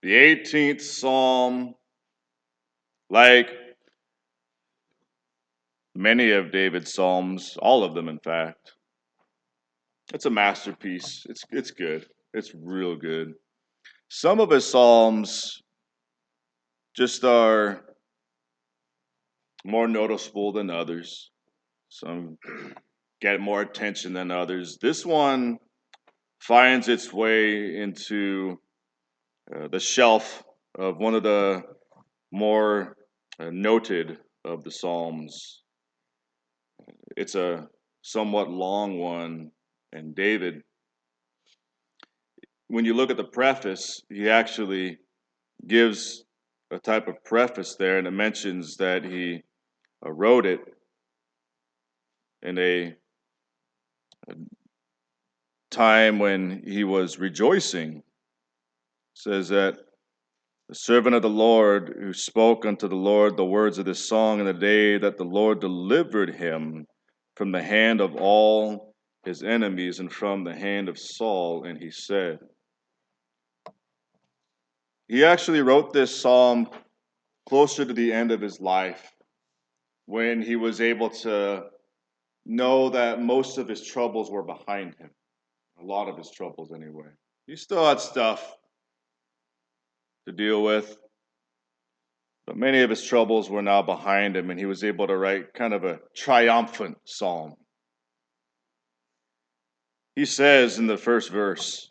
The 18th Psalm, like many of David's Psalms, all of them in fact, it's a masterpiece. It's good. It's real good. Some of his Psalms just are more noticeable than others. Some get more attention than others. This one finds its way into the shelf of one of the more noted of the Psalms. It's a somewhat long one, and David, when you look at the preface, he actually gives a type of preface there, and it mentions that he wrote it in a time when he was rejoicing. It says that the servant of the Lord who spoke unto the Lord the words of this song in the day that the Lord delivered him from the hand of all his enemies and from the hand of Saul, and he said. He actually wrote this psalm closer to the end of his life when he was able to know that most of his troubles were behind him. A lot of his troubles, anyway. He still had stuff to deal with, but many of his troubles were now behind him, and he was able to write kind of a triumphant psalm. He says in the first verse,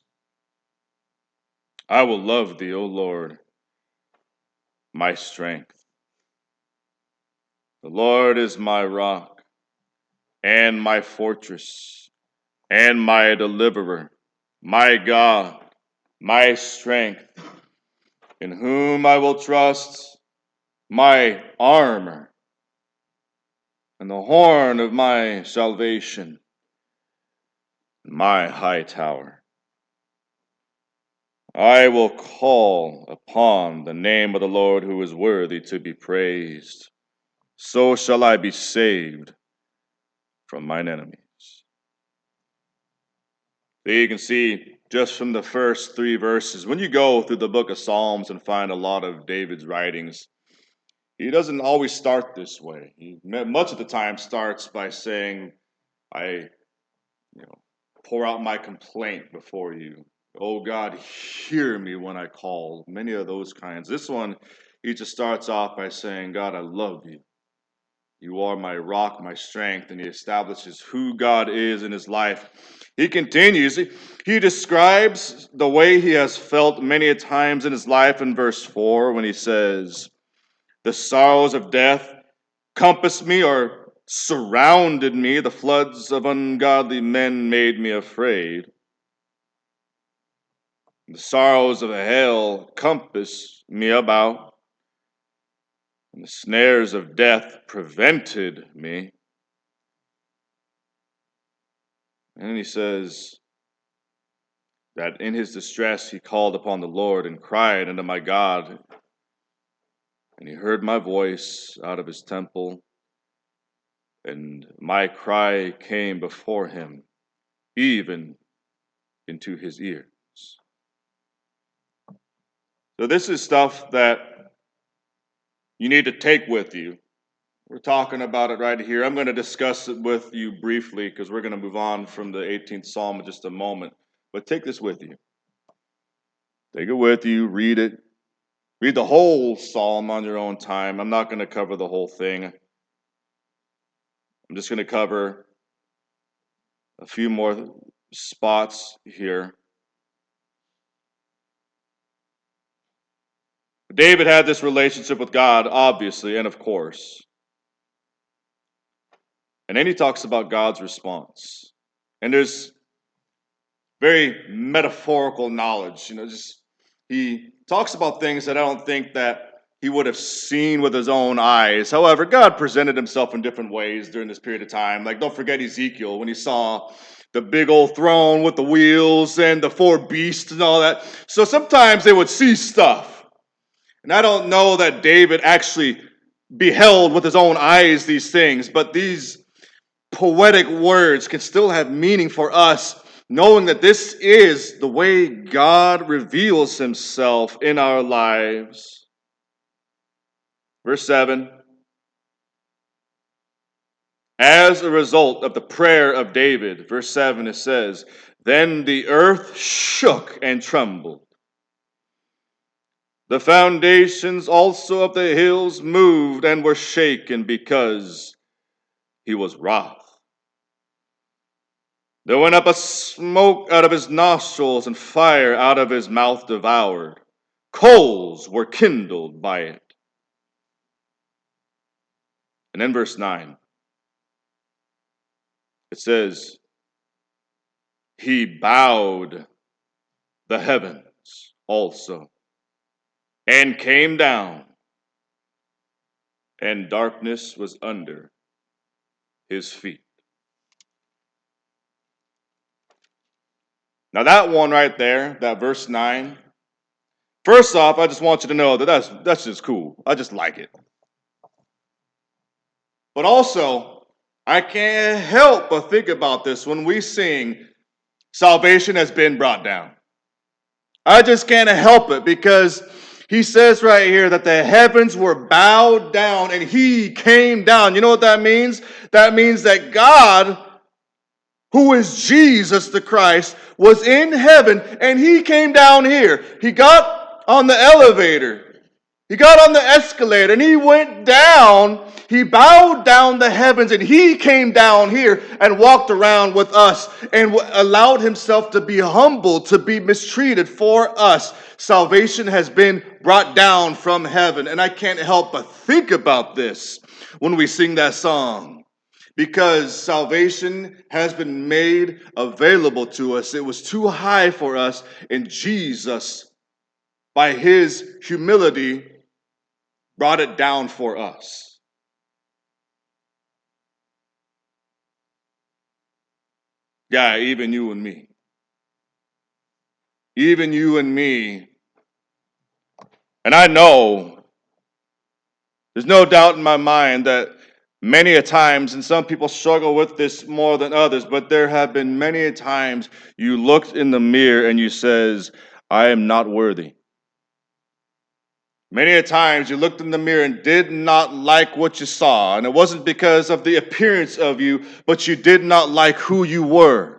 I will love thee, O Lord, my strength. The Lord is my rock and my fortress and my deliverer, my God, my strength, in whom I will trust, my armor, and the horn of my salvation, my high tower. I will call upon the name of the Lord who is worthy to be praised. So shall I be saved from mine enemies. So you can see just from the first three verses, when you go through the book of Psalms and find a lot of David's writings, he doesn't always start this way. He much of the time starts by saying, I pour out my complaint before you. Oh God, hear me when I call. Many of those kinds. This one, he just starts off by saying, God, I love you. You are my rock, my strength, and he establishes who God is in his life. He continues, he describes the way he has felt many a times in his life in verse 4 when he says, the sorrows of death compassed me or surrounded me, the floods of ungodly men made me afraid. The sorrows of hell compassed me about, and the snares of death prevented me. And then he says that in his distress he called upon the Lord and cried unto my God, and he heard my voice out of his temple, and my cry came before him, even into his ears. So this is stuff that you need to take with you. We're talking about it right here. I'm going to discuss it with you briefly because we're going to move on from the 18th Psalm in just a moment. But take this with you. Take it with you, read it. Read the whole Psalm on your own time. I'm not going to cover the whole thing. I'm just going to cover a few more spots here. David had this relationship with God, obviously, and of course. And then he talks about God's response. And there's very metaphorical knowledge. Just he talks about things that I don't think that he would have seen with his own eyes. However, God presented himself in different ways during this period of time. Like, don't forget Ezekiel when he saw the big old throne with the wheels and the four beasts and all that. So sometimes they would see stuff. And I don't know that David actually beheld with his own eyes these things, but these poetic words can still have meaning for us knowing that this is the way God reveals himself in our lives. Verse 7, as a result of the prayer of David, verse 7, it says, then the earth shook and trembled. The foundations also of the hills moved and were shaken because he was wroth. There went up a smoke out of his nostrils, and fire out of his mouth devoured. Coals were kindled by it. And in verse 9, it says, he bowed the heavens also, and came down, and darkness was under his feet. Now that one right there, that verse 9, first off, I just want you to know that that's just cool. I just like it. But also, I can't help but think about this when we sing, salvation has been brought down. I just can't help it because he says right here that the heavens were bowed down and he came down. You know what that means? That means that God, who is Jesus the Christ, was in heaven and he came down here. He got on the elevator. He got on the escalator and he went down. He bowed down the heavens and he came down here and walked around with us and allowed himself to be humbled, to be mistreated for us. Salvation has been brought down from heaven. And I can't help but think about this when we sing that song, because salvation has been made available to us. It was too high for us, and Jesus, by his humility, brought it down for us. Yeah, even you and me. Even you and me. And I know, there's no doubt in my mind that many a times, and some people struggle with this more than others, but there have been many a times you looked in the mirror and you says, I am not worthy. Many a times you looked in the mirror and did not like what you saw. And it wasn't because of the appearance of you, but you did not like who you were.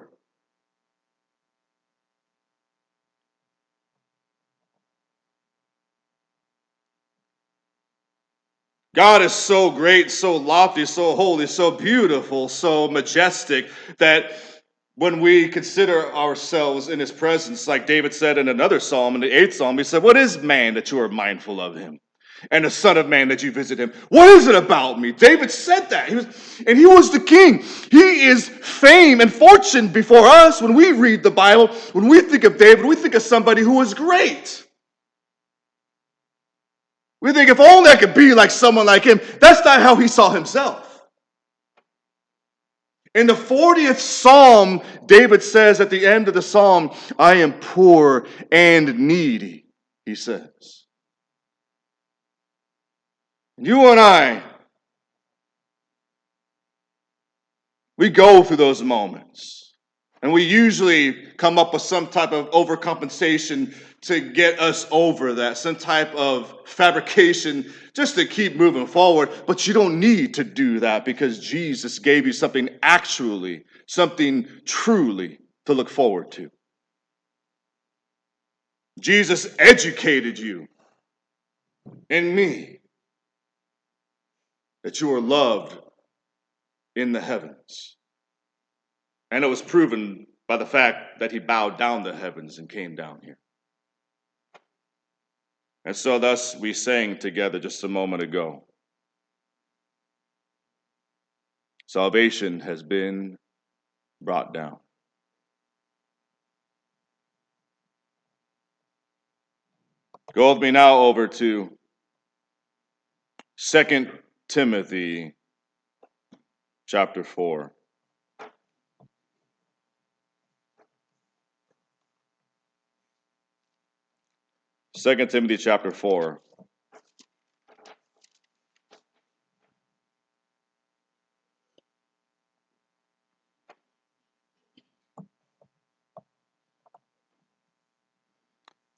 God is so great, so lofty, so holy, so beautiful, so majestic that when we consider ourselves in his presence, like David said in another psalm, in the 8th psalm, he said, what is man that you are mindful of him? And the son of man that you visit him? What is it about me? David said that. He was the king. He is fame and fortune before us. When we read the Bible, when we think of David, we think of somebody who was great. We think if only I could be like someone like him. That's not how he saw himself. In the 40th Psalm, David says at the end of the Psalm, I am poor and needy, he says. You and I, we go through those moments. And we usually come up with some type of overcompensation to get us over that, some type of fabrication just to keep moving forward. But you don't need to do that because Jesus gave you something actually, something truly to look forward to. Jesus educated you and me that you are loved in the heavens. And it was proven by the fact that he bowed down the heavens and came down here. And so thus we sang together just a moment ago. Salvation has been brought down. Go with me now over to 2 Timothy chapter 4. 2 Timothy chapter 4.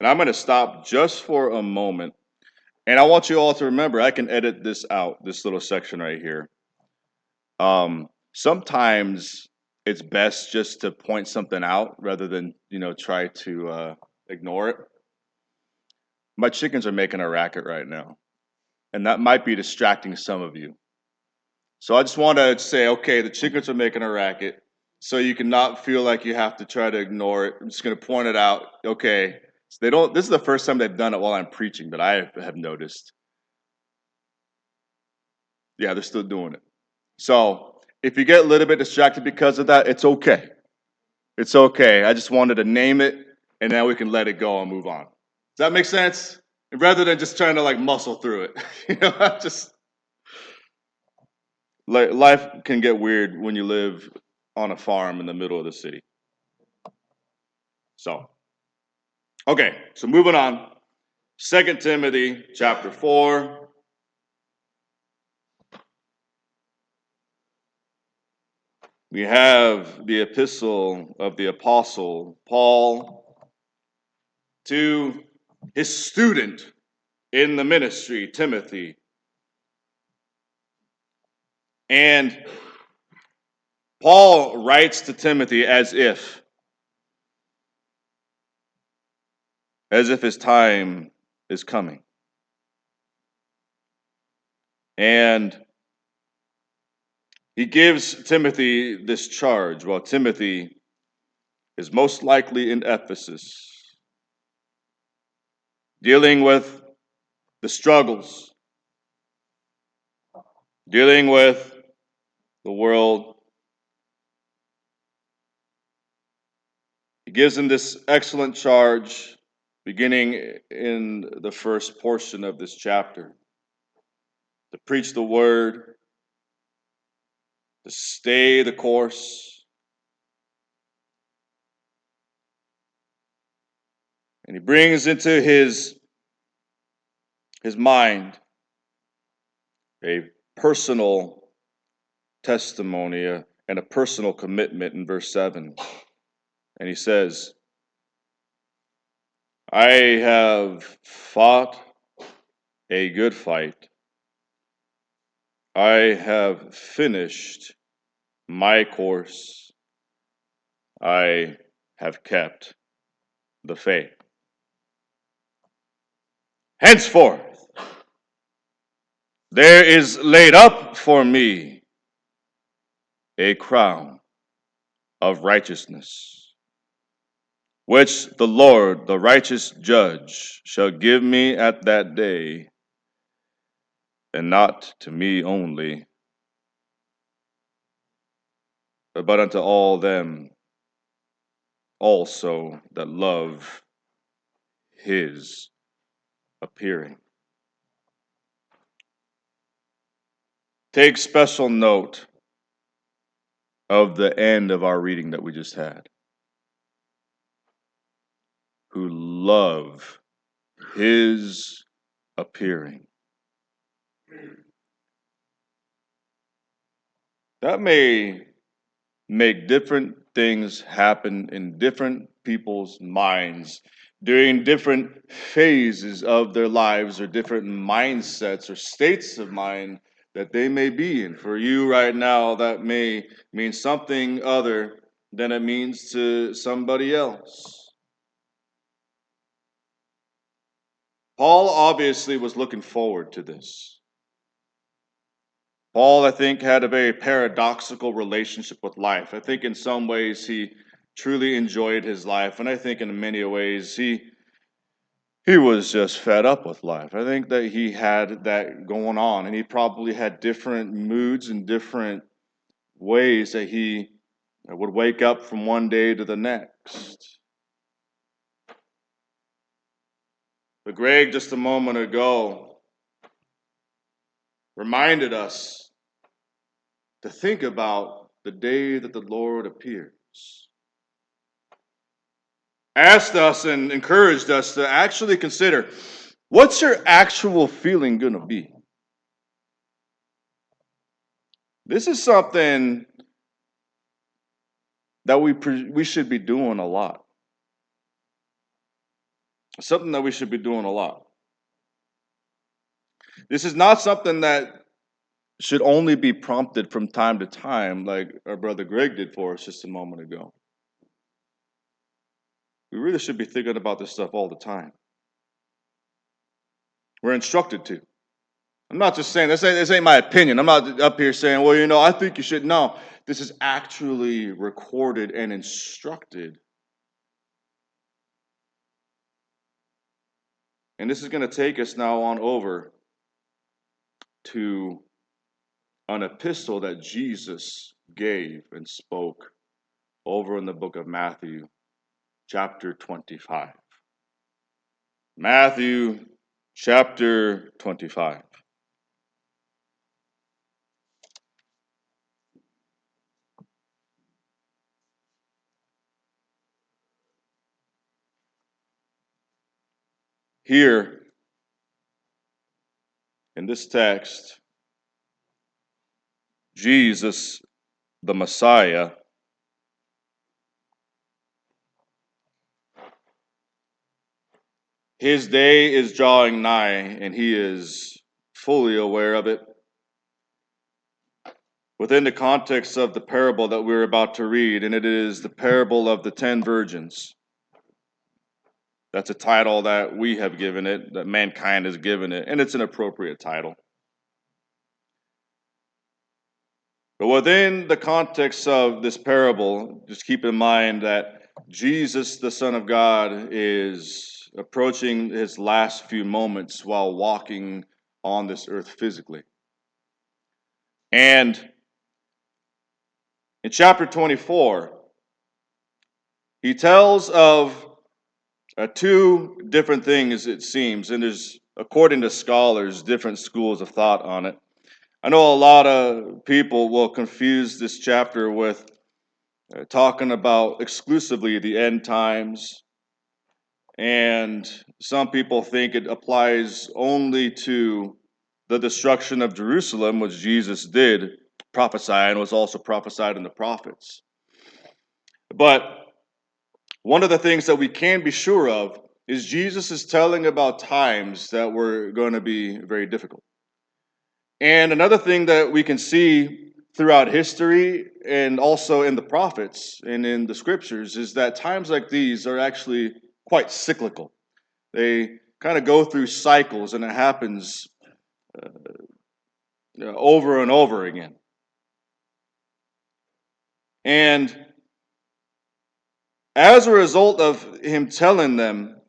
And I'm going to stop just for a moment. And I want you all to remember, I can edit this out, this little section right here. Sometimes it's best just to point something out rather than, try to ignore it. My chickens are making a racket right now, and that might be distracting some of you. So I just want to say, okay, the chickens are making a racket, so you can not feel like you have to try to ignore it. I'm just going to point it out. Okay, so they don't. This is the first time they've done it while I'm preaching that I have noticed. Yeah, they're still doing it. So if you get a little bit distracted because of that, it's okay. It's okay. I just wanted to name it, and now we can let it go and move on. Does that make sense? Rather than just trying to like muscle through it, just like life can get weird when you live on a farm in the middle of the city. So, okay, so moving on. 2 Timothy chapter 4. We have the epistle of the apostle Paul to his student in the ministry, Timothy. And Paul writes to Timothy as if his time is coming. And he gives Timothy this charge. Well, Timothy is most likely in Ephesus, dealing with the struggles, dealing with the world. He gives him this excellent charge, beginning in the first portion of this chapter, to preach the word, to stay the course. And he brings into his mind a personal testimony and a personal commitment in verse 7. And he says, I have fought a good fight. I have finished my course. I have kept the faith. Henceforth, there is laid up for me a crown of righteousness, which the Lord, the righteous judge, shall give me at that day, and not to me only, but unto all them also that love his appearing. Take special note of the end of our reading that we just had. Who love his appearing. That may make different things happen in different people's minds during different phases of their lives or different mindsets or states of mind that they may be in. For you right now, that may mean something other than it means to somebody else. Paul obviously was looking forward to this. Paul, I think, had a very paradoxical relationship with life. I think in some ways he truly enjoyed his life, and I think in many ways he was just fed up with life. I think that he had that going on, and he probably had different moods and different ways that he would wake up from one day to the next. But Greg, just a moment ago, reminded us to think about the day that the Lord appears. Asked us and encouraged us to actually consider, what's your actual feeling going to be? This is something that we should be doing a lot. something that we should be doing a lot. This is not something that should only be prompted from time to time, like our brother Greg did for us just a moment ago. We really should be thinking about this stuff all the time. We're instructed to. I'm not just saying this ain't my opinion. I'm not up here saying, well, I think you should. No, this is actually recorded and instructed. And this is going to take us now on over to an epistle that Jesus gave and spoke over in the book of Matthew, chapter 25. Matthew, chapter 25. Here, in this text, Jesus, the Messiah, his day is drawing nigh, and he is fully aware of it. Within the context of the parable that we're about to read, and it is the parable of the 10 virgins. That's a title that we have given it, that mankind has given it, and it's an appropriate title. But within the context of this parable, just keep in mind that Jesus, the Son of God, is approaching his last few moments while walking on this earth physically. And in chapter 24, he tells of two different things, it seems, and there's, according to scholars, different schools of thought on it. I know a lot of people will confuse this chapter with talking about exclusively the end times, and some people think it applies only to the destruction of Jerusalem, which Jesus did prophesy and was also prophesied in the prophets. But one of the things that we can be sure of is Jesus is telling about times that were going to be very difficult. And another thing that we can see throughout history and also in the prophets and in the scriptures is that times like these are actually quite cyclical. They kind of go through cycles, and it happens over and over again. And as a result of him telling them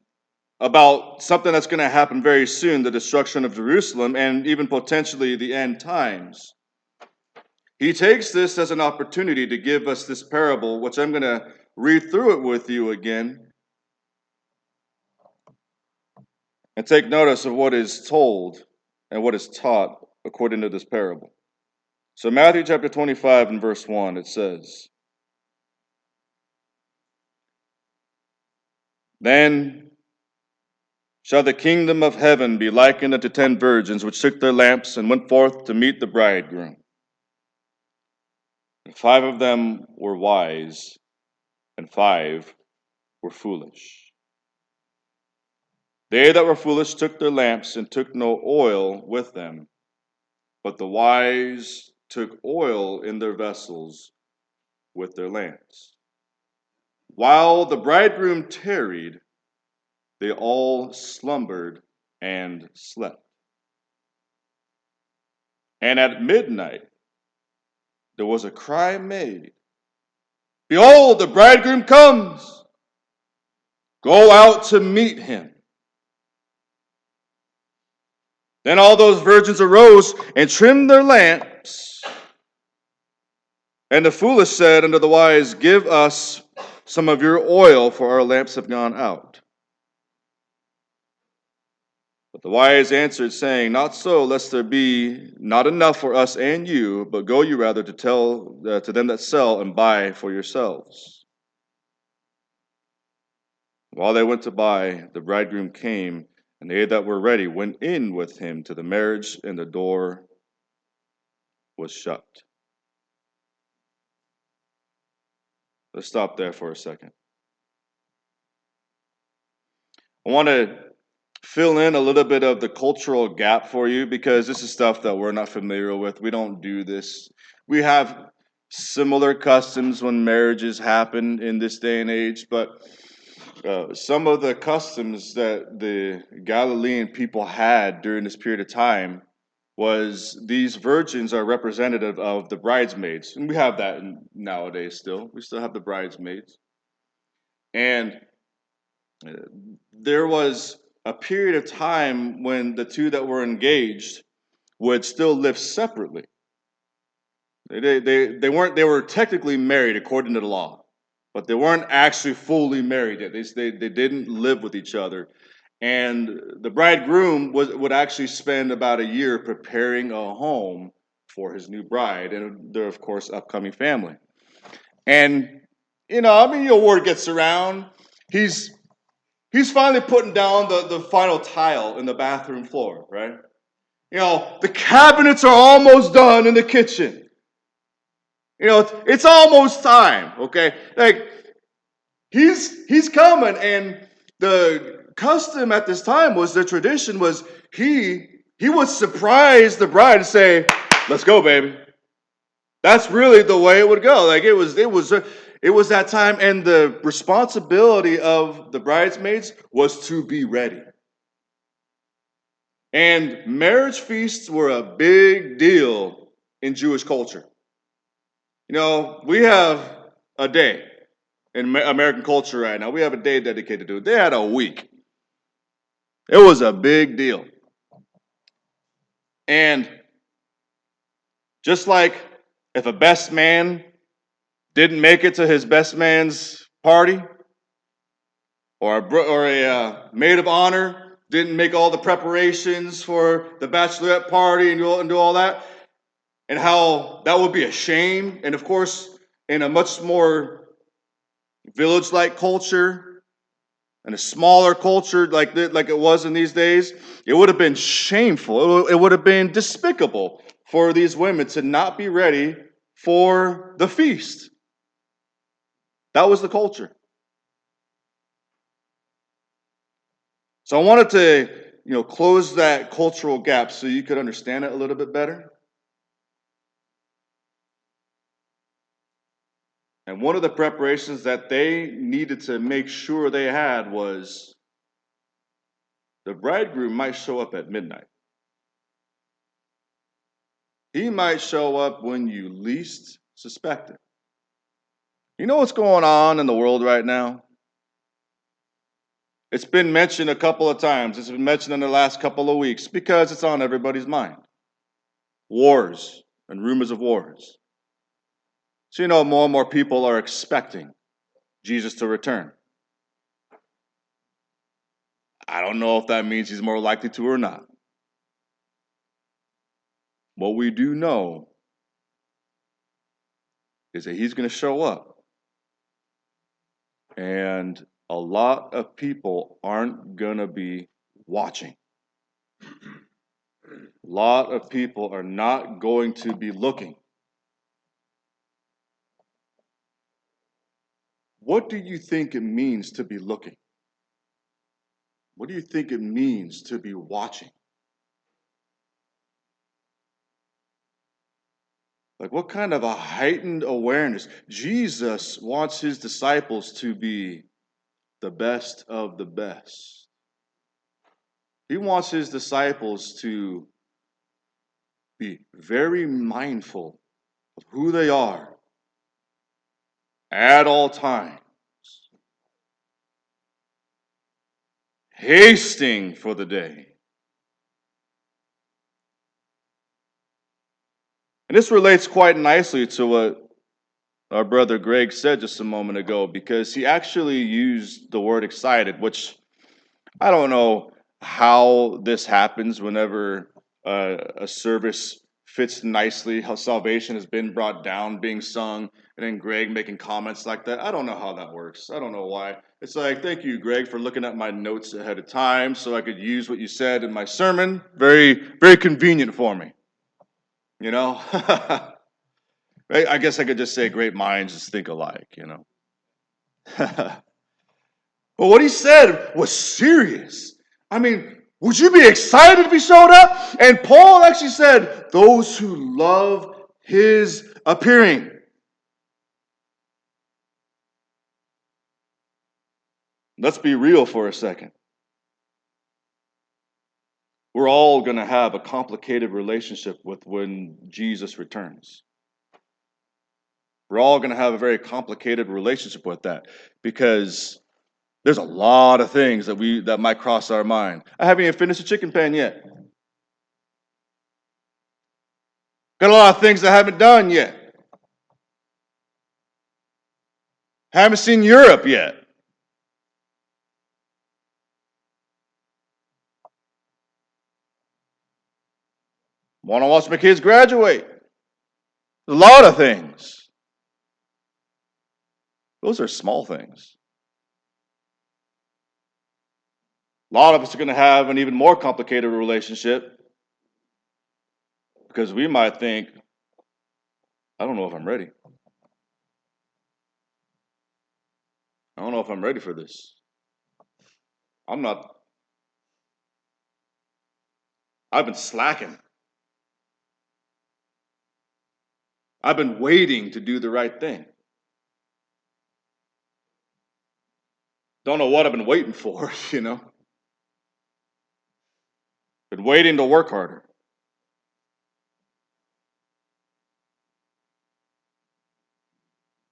about something that's going to happen very soon, the destruction of Jerusalem, and even potentially the end times, he takes this as an opportunity to give us this parable, which I'm going to read through it with you again, and take notice of what is told and what is taught according to this parable. So Matthew chapter 25 and verse 1, it says, "Then shall the kingdom of heaven be likened unto 10 virgins, which took their lamps and went forth to meet the bridegroom. And 5 of them were wise, and 5 were foolish. They that were foolish took their lamps and took no oil with them, but the wise took oil in their vessels with their lamps. While the bridegroom tarried, they all slumbered and slept. And at midnight there was a cry made, Behold, the bridegroom comes! Go out to meet him. Then all those virgins arose and trimmed their lamps. And the foolish said unto the wise, Give us some of your oil, for our lamps have gone out. But the wise answered, saying, Not so, lest there be not enough for us and you, but go you rather to tell to them that sell and buy for yourselves. While they went to buy, the bridegroom came, and they that were ready went in with him to the marriage, and the door was shut." Let's stop there for a second. I want to fill in a little bit of the cultural gap for you because this is stuff that we're not familiar with. We don't do this. We have similar customs when marriages happen in this day and age, but some of the customs that the Galilean people had during this period of time was these virgins are representative of the bridesmaids. And we have that nowadays still. We still have the bridesmaids. And uh, there was a period of time when the two that were engaged would still live separately. They weren't, they were technically married according to the law, but they weren't actually fully married yet. They didn't live with each other. And the bridegroom would actually spend about a year preparing a home for his new bride and their, of course, upcoming family. And, I mean, word gets around. He's he's finally putting down the final tile in the bathroom floor, right? The cabinets are almost done in the kitchen. It's almost time, okay? Like he's coming, and the custom at this time was the tradition was he would surprise the bride and say, "Let's go, baby." That's really the way it would go. Like it was that time, and the responsibility of the bridesmaids was to be ready. And marriage feasts were a big deal in Jewish culture. We have a day in American culture right now. We have a day dedicated to it. They had a week. It was a big deal. And just like if a best man didn't make it to his best man's party, or a maid of honor didn't make all the preparations for the bachelorette party and do all that, and how that would be a shame. And of course, in a much more village-like culture and a smaller culture like it was in these days, it would have been shameful. It would have been despicable for these women to not be ready for the feast. That was the culture. So I wanted to, close that cultural gap so you could understand it a little bit better. And one of the preparations that they needed to make sure they had was the bridegroom might show up at midnight. He might show up when you least suspect it. You know what's going on in the world right now? It's been mentioned a couple of times. It's been mentioned in the last couple of weeks because it's on everybody's mind. Wars and rumors of wars. So more and more people are expecting Jesus to return. I don't know if that means he's more likely to or not. What we do know is that he's going to show up. And a lot of people aren't going to be watching. A lot of people are not going to be looking. What do you think it means to be looking? What do you think it means to be watching? Like, what kind of a heightened awareness? Jesus wants his disciples to be the best of the best. He wants his disciples to be very mindful of who they are at all times, hasting for the day. And this relates quite nicely to what our brother Greg said just a moment ago, because he actually used the word excited, which I don't know how this happens whenever a service fits nicely, how salvation has been brought down, being sung, and then Greg making comments like that. I don't know how that works. I don't know why. It's like, thank you, Greg, for looking at my notes ahead of time so I could use what you said in my sermon. Very, very convenient for me. I guess I could just say great minds just think alike. But what he said was serious. I mean, would you be excited if he showed up? And Paul actually said, those who love his appearing. Let's be real for a second. We're all going to have a complicated relationship with when Jesus returns. We're all going to have a very complicated relationship with that because there's a lot of things that might cross our mind. I haven't even finished the chicken pan yet. Got a lot of things I haven't done yet. Haven't seen Europe yet. Want to watch my kids graduate. A lot of things. Those are small things. A lot of us are going to have an even more complicated relationship because we might think, I don't know if I'm ready. I don't know if I'm ready for this. I'm not. I've been slacking. I've been waiting to do the right thing. Don't know what I've been waiting for, you know. Been waiting to work harder.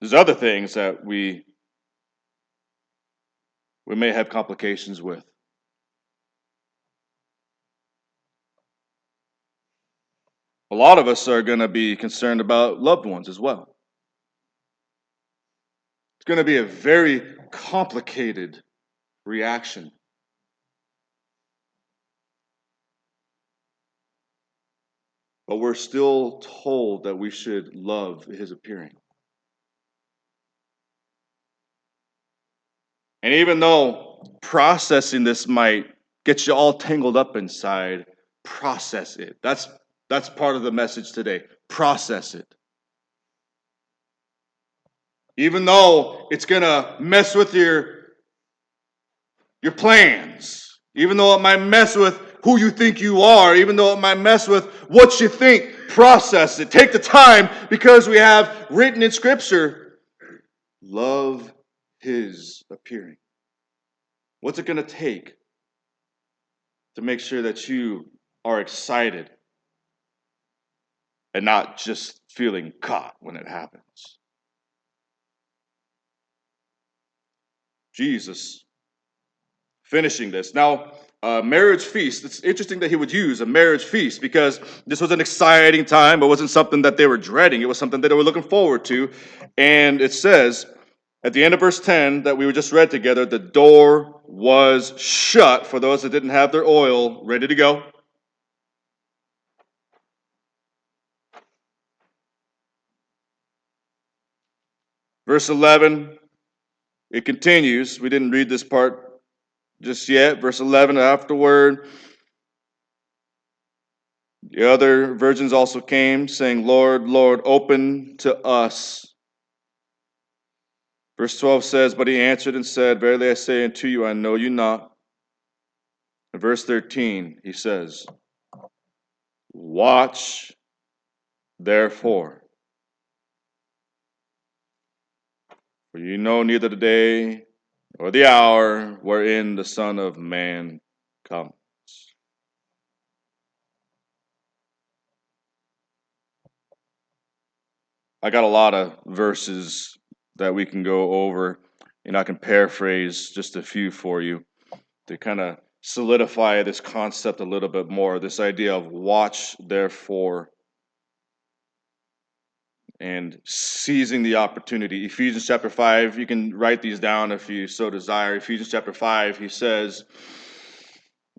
There's other things that we may have complications with. A lot of us are going to be concerned about loved ones as well. It's going to be a very complicated reaction. But we're still told that we should love his appearing. And even though processing this might get you all tangled up inside, process it. That's part of the message today. Process it. Even though it's going to mess with your plans, even though it might mess with who you think you are, even though it might mess with what you think, process it. Take the time because we have written in Scripture, love his appearing. What's it going to take to make sure that you are excited and not just feeling caught when it happens? Jesus finishing this. Now, marriage feast. It's interesting that he would use a marriage feast because this was an exciting time. It wasn't something that they were dreading. It was something that they were looking forward to. And it says at the end of verse 10 that we just read together, the door was shut for those that didn't have their oil ready to go. Verse 11, it continues. We didn't read this part just yet. Verse 11, afterward, the other virgins also came, saying, Lord, Lord, open to us. Verse 12 says, but he answered and said, verily I say unto you, I know you not. In verse 13, he says, watch therefore, for you know neither the day or the hour wherein the Son of Man comes. I got a lot of verses that we can go over, and I can paraphrase just a few for you to kind of solidify this concept a little bit more. This idea of watch, therefore, and seizing the opportunity. Ephesians chapter 5, you can write these down if you so desire. Ephesians chapter 5, he says,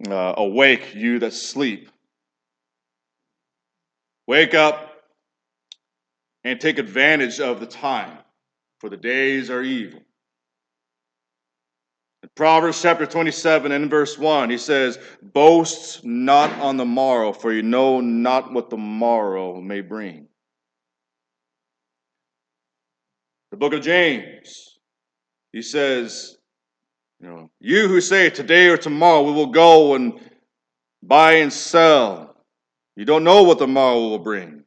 awake, you that sleep. Wake up and take advantage of the time, for the days are evil. In Proverbs chapter 27 and verse 1, he says, boast not on the morrow, for you know not what the morrow may bring. The book of James, he says, You who say today or tomorrow we will go and buy and sell. You don't know what tomorrow will bring.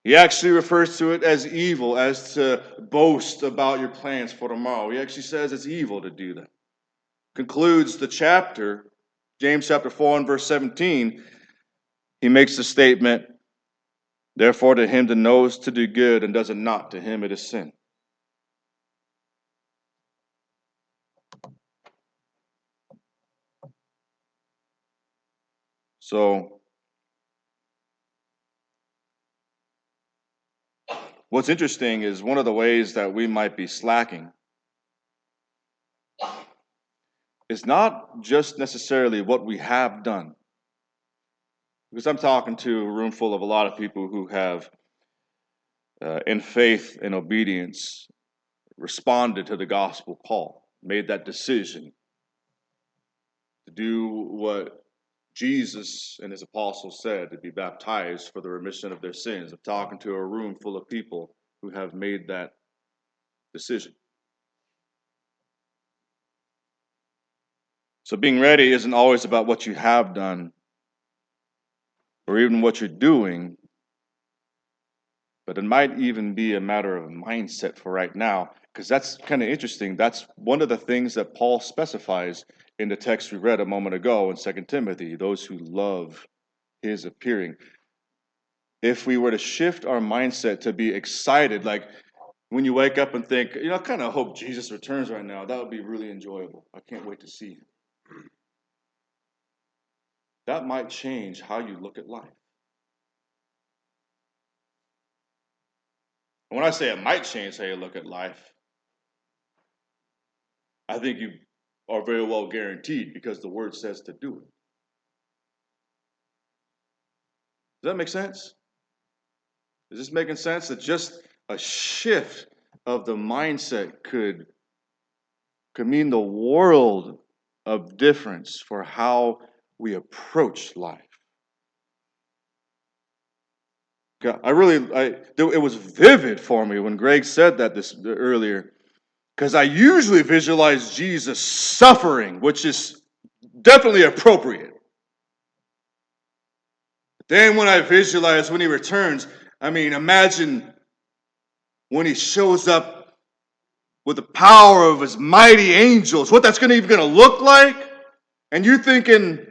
He actually refers to it as evil, as to boast about your plans for tomorrow. He actually says it's evil to do that. Concludes the chapter, James chapter 4 and verse 17, he makes the statement, therefore to him that knows to do good and does it not, to him it is sin. So, what's interesting is one of the ways that we might be slacking is not just necessarily what we have done. Because I'm talking to a room full of a lot of people who have, in faith and obedience, responded to the gospel call, made that decision to do what Jesus and his apostles said, to be baptized for the remission of their sins. I'm talking to a room full of people who have made that decision. So being ready isn't always about what you have done or even what you're doing, but it might even be a matter of mindset for right now, because that's kind of interesting. That's one of the things that Paul specifies in the text we read a moment ago in 2 Timothy, those who love his appearing. If we were to shift our mindset to be excited, like when you wake up and think, I kind of hope Jesus returns right now. That would be really enjoyable. I can't wait to see him. That might change how you look at life. And when I say it might change how you look at life, I think you are very well guaranteed because the word says to do it. Does that make sense? Is this making sense? That just a shift of the mindset could mean the world of difference for how we approach life. God, it was vivid for me when Greg said that earlier, because I usually visualize Jesus suffering, which is definitely appropriate. Then when I visualize when he returns, imagine when he shows up with the power of his mighty angels, what that's even going to look like. And you're thinking,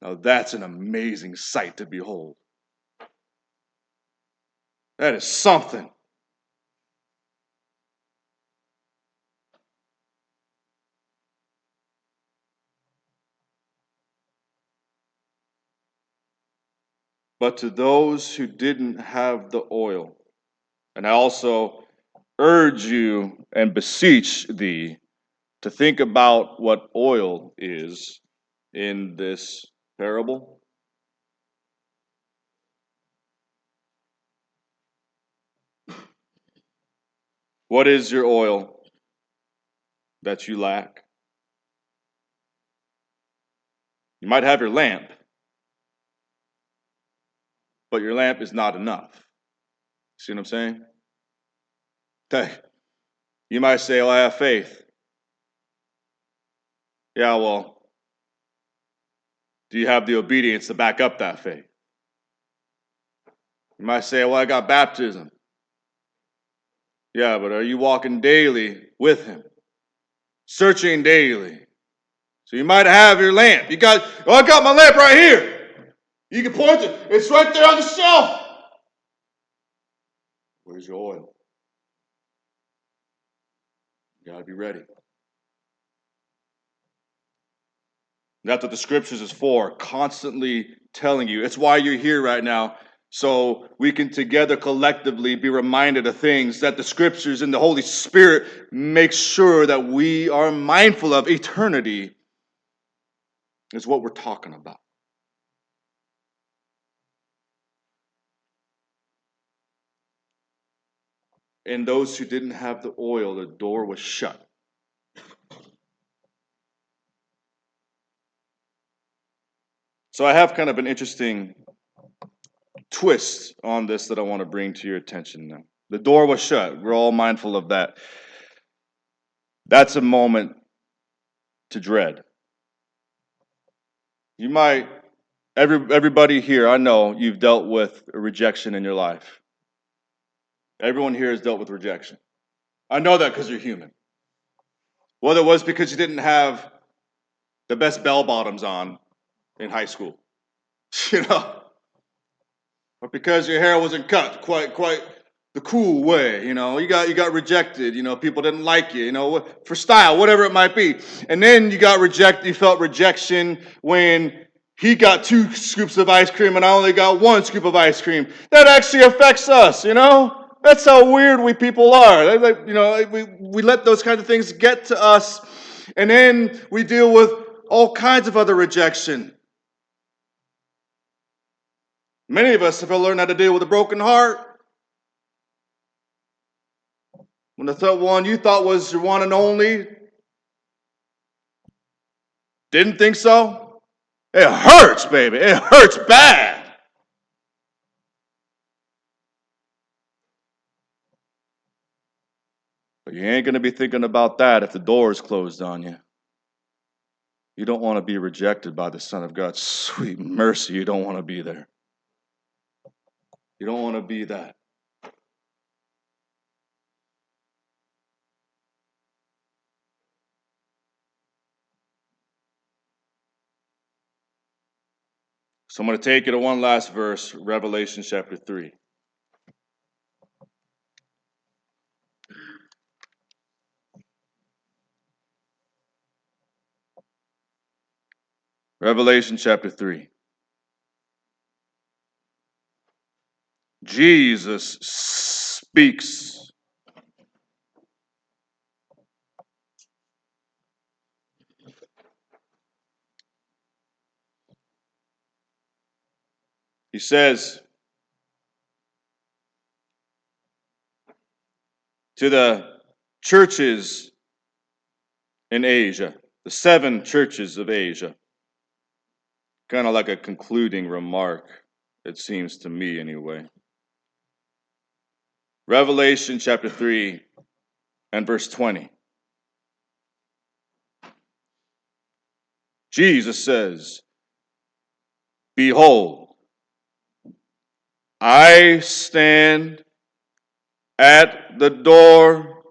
now that's an amazing sight to behold. That is something. But to those who didn't have the oil, and I also urge you and beseech thee to think about what oil is in this parable. What is your oil that you lack? You might have your lamp, but your lamp is not enough. See what I'm saying? Okay. You might say, I have faith. Yeah, well, do you have the obedience to back up that faith? You might say, I got baptism. Yeah, but are you walking daily with him? Searching daily. So you might have your lamp. I got my lamp right here. You can point it. It's right there on the shelf. Where's your oil? You got to be ready. That's what the scriptures is for, constantly telling you. It's why you're here right now, so we can together collectively be reminded of things that the scriptures and the Holy Spirit make sure that we are mindful of. Eternity is what we're talking about. And those who didn't have the oil, the door was shut. So I have kind of an interesting twist on this that I want to bring to your attention now. The door was shut. We're all mindful of that. That's a moment to dread. You might, everybody here, I know you've dealt with rejection in your life. Everyone here has dealt with rejection. I know that because you're human. Whether it was because you didn't have the best bell bottoms on in high school, you know, or because your hair wasn't cut quite the cool way, you got rejected, people didn't like you, for style, whatever it might be. And then you felt rejection when he got 2 scoops of ice cream and I only got 1 scoop of ice cream. That actually affects us, That's how weird we people are. We let those kinds of things get to us, and then we deal with all kinds of other rejection. Many of us have learned how to deal with a broken heart. When the one you thought was your one and only didn't think so, it hurts, baby. It hurts bad. But you ain't going to be thinking about that if the door is closed on you. You don't want to be rejected by the Son of God. Sweet mercy, you don't want to be there. You don't want to be that. So I'm going to take you to one last verse, Revelation chapter 3. Revelation chapter 3. Jesus speaks. He says to the churches in Asia, the 7 churches of Asia, kind of like a concluding remark, it seems to me anyway. Revelation chapter 3 and verse 20. Jesus says, "Behold, I stand at the door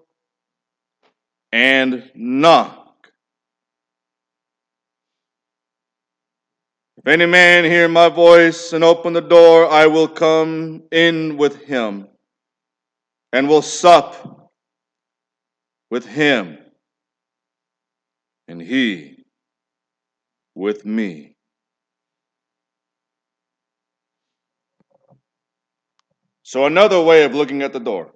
and knock. If any man hear my voice and open the door, I will come in with him and will sup with him, and he with me." So another way of looking at the door.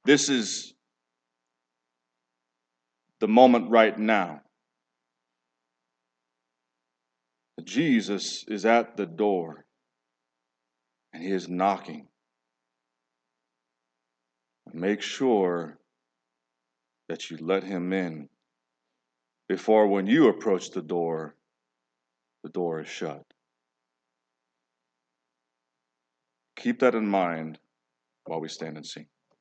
This is the moment right now. Jesus is at the door and he is knocking. Make sure that you let him in before, when you approach the door is shut. Keep that in mind while we stand and sing.